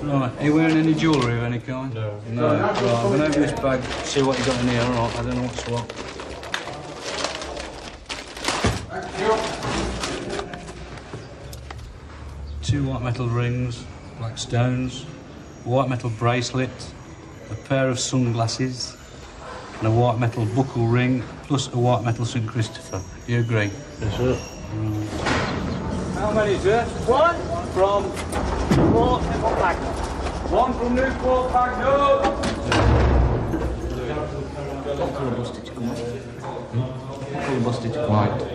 Right, are you wearing any jewellery of any kind? No. No. Right, I'm going to open this bag, see what you got in here. Right, I don't know what's what. Two white metal rings, black stones, a white metal bracelet, a pair of sunglasses, and a white metal buckle ring, plus a white metal St Christopher. Do you agree? Yes, sir. Right. How many, sir? One from Newport Pagnell. One from Newport Pagnell. What colour bus did you come on? What colour bus did you come on? White.